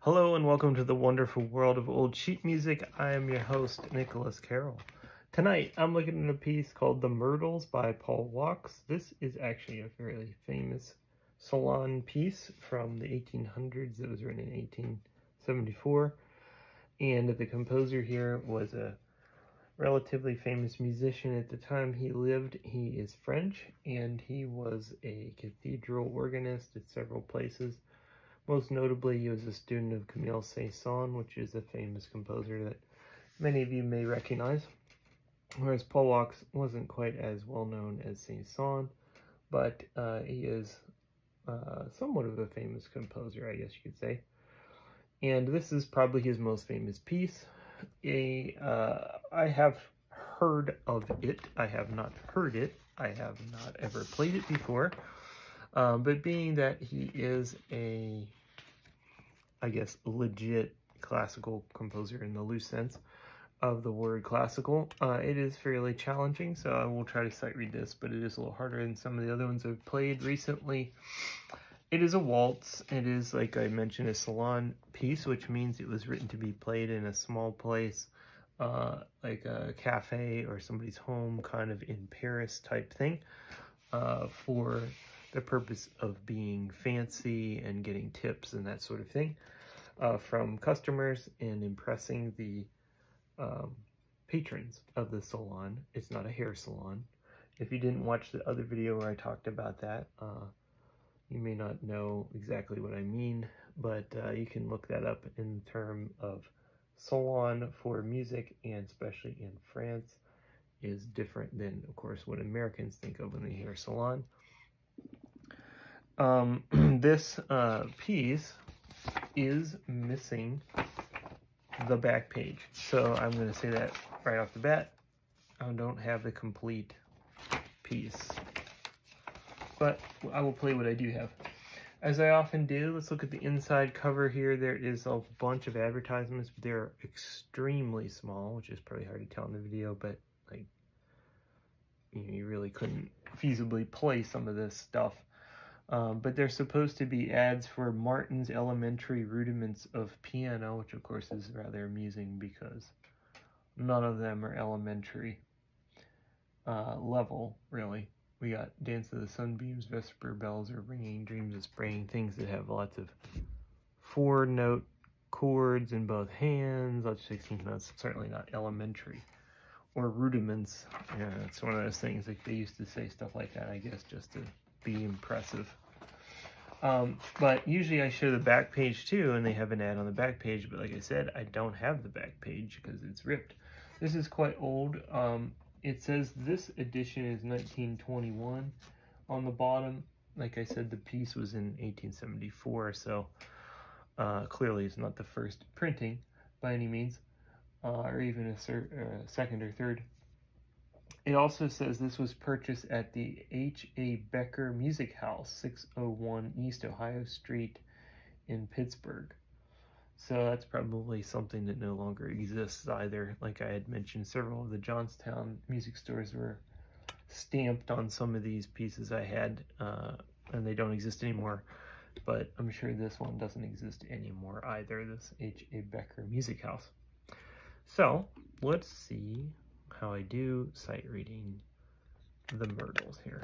Hello and welcome to the wonderful world of old sheet music. I am your host, Nicholas Carroll. Tonight, I'm looking at a piece called The Myrtles by Paul Walks. This is actually a fairly famous salon piece from the 1800s. It was written in 1874. And the composer here was a relatively famous musician at the time he lived. He is French, and he was a cathedral organist at several places. Most notably, he was a student of Camille Saint-Saëns, which is a famous composer that many of you may recognize. Whereas Paul Walks wasn't quite as well known as Saint-Saëns, but he is somewhat of a famous composer, I guess you could say. And this is probably his most famous piece. I have heard of it. I have not heard it. I have not ever played it before. But being that he is I guess, legit classical composer in the loose sense of the word classical, it is fairly challenging, so I will try to sight read this, but it is a little harder than some of the other ones I've played recently. It is a waltz. It is, like I mentioned, a salon piece, which means it was written to be played in a small place, like a cafe or somebody's home, kind of in Paris type thing, for the purpose of being fancy and getting tips and that sort of thing from customers and impressing the patrons of the salon. It's not a hair salon. If you didn't watch the other video where I talked about that, you may not know exactly what I mean, but you can look that up in terms of salon for music, and especially in France is different than, of course, what Americans think of when they hear salon. This piece is missing the back page, so I'm going to say that right off the bat. I don't have the complete piece, but I will play what I do have. As I often do, let's look at the inside cover here. There is a bunch of advertisements, but they're extremely small, which is probably hard to tell in the video, but like, you really couldn't feasibly play some of this stuff. But they're supposed to be ads for Martin's Elementary Rudiments of Piano, which of course is rather amusing because none of them are elementary level, really. We got Dance of the Sunbeams, Vesper Bells Are Ringing, Dreams of Spring, things that have lots of 4-note chords in both hands, lots of 16th notes, certainly not elementary. Or rudiments, yeah, it's one of those things, like they used to say stuff like that, I guess, just to be impressive. But usually I show the back page too, and they have an ad on the back page, but like I said, I don't have the back page because it's ripped. This is quite old. It says this edition is 1921 on the bottom. Like I said, the piece was in 1874, so clearly it's not the first printing by any means, or even a second or third. It also says this was purchased at the H.A. Becker Music House, 601 East Ohio Street in Pittsburgh. So that's probably something that no longer exists either. Like I had mentioned, several of the Johnstown music stores were stamped on some of these pieces I had, and they don't exist anymore. But I'm sure this one doesn't exist anymore either, this H.A. Becker Music House. So let's see how I do sight reading the Myrtles here.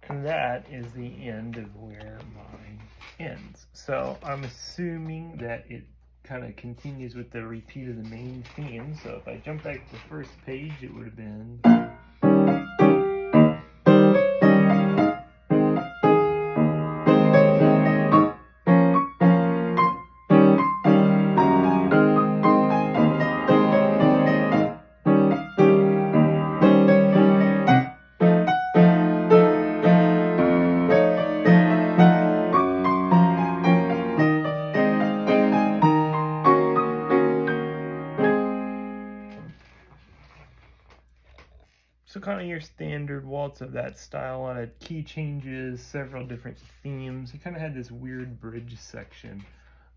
And that is the end of where mine ends. So I'm assuming that it kind of continues with the repeat of the main theme. So if I jump back to the first page, it would have been... So kind of your standard waltz of that style, a lot of key changes, several different themes. It kind of had this weird bridge section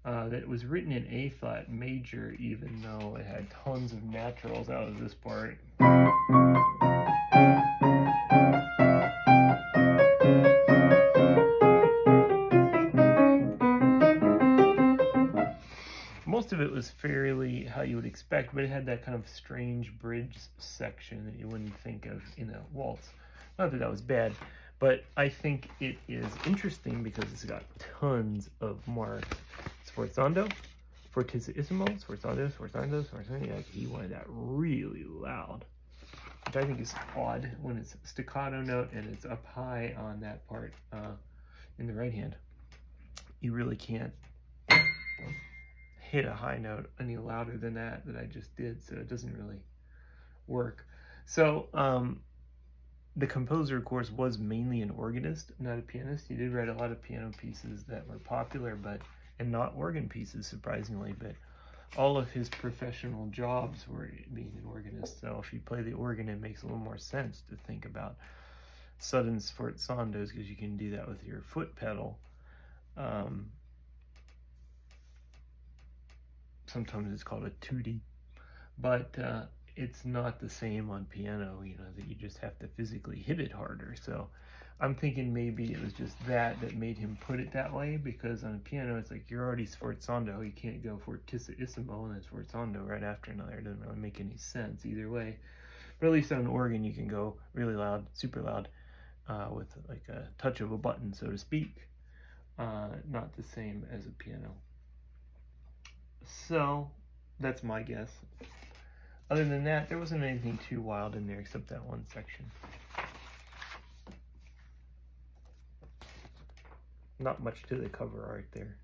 that was written in A flat major, even though it had tons of naturals out of this part. Most of it was fairly how you would expect, but it had that kind of strange bridge section that you wouldn't think of in a waltz. Not that that was bad, but I think it is interesting because it's got tons of more sforzando, fortissimo, sforzando, sforzando, sforzando. Like he wanted that really loud, which I think is odd when it's staccato note and it's up high on that part in the right hand. You really can't hit a high note any louder than that I just did, so it doesn't really work. So the composer, of course, was mainly an organist, not a pianist. He did write a lot of piano pieces that were popular, and not organ pieces, surprisingly, but all of his professional jobs were being an organist. So if you play the organ, it makes a little more sense to think about sudden sforzandos, because you can do that with your foot pedal. Sometimes it's called a tutti, but it's not the same on piano, you know, that you just have to physically hit it harder. So I'm thinking maybe it was just that made him put it that way, because on a piano, it's like you're already sforzando. You can't go fortissimo and then sforzando right after another. It doesn't really make any sense either way. But at least on an organ, you can go really loud, super loud, with like a touch of a button, so to speak. Not the same as a piano. So that's my guess. Other than that, there wasn't anything too wild in there except that one section. Not much to the cover art there.